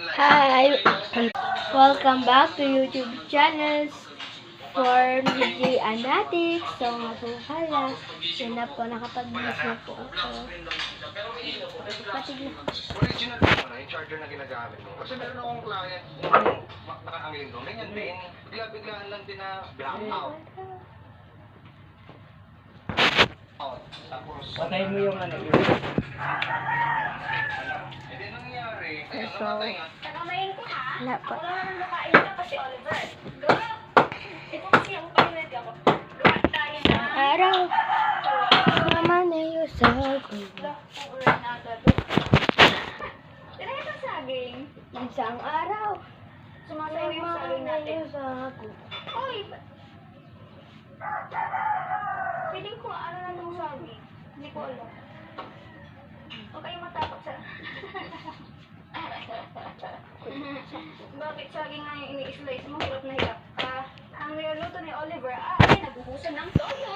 Hi! Welcome back to YouTube channels for DJ Anatics. So nga po pala, yun na po, nakapag-miss na po ako. Patig na. Original mo na yung charger na ginagamit mo. Kasi meron akong client, ang linggo, ganyan din. Bigla-biglaan lang din na blackout. Tapos, Patayin mo yung ano yun. hindi nangyari. Kaya So, namatay nga. Nakamain ko ha? wala po. Wala naman lukain ka kasi Oliver. Girl! Ito kasi ako pag-ready ako. Lukat tayo na. Araw, naman na yung sago. Kung ulan na agad. Tinaya ka saging. Isang araw, Sumasayaw yung saging naman na natin. yung sago. Oy! Feeling ko ano na itong saging. Hindi ko alam. Huwag kayong matakot sa... Bakit saging nga yung ini-slice mo? Hirap na hirap ka. Ang niluluto ni Oliver ay nagbuhusan ng toyo.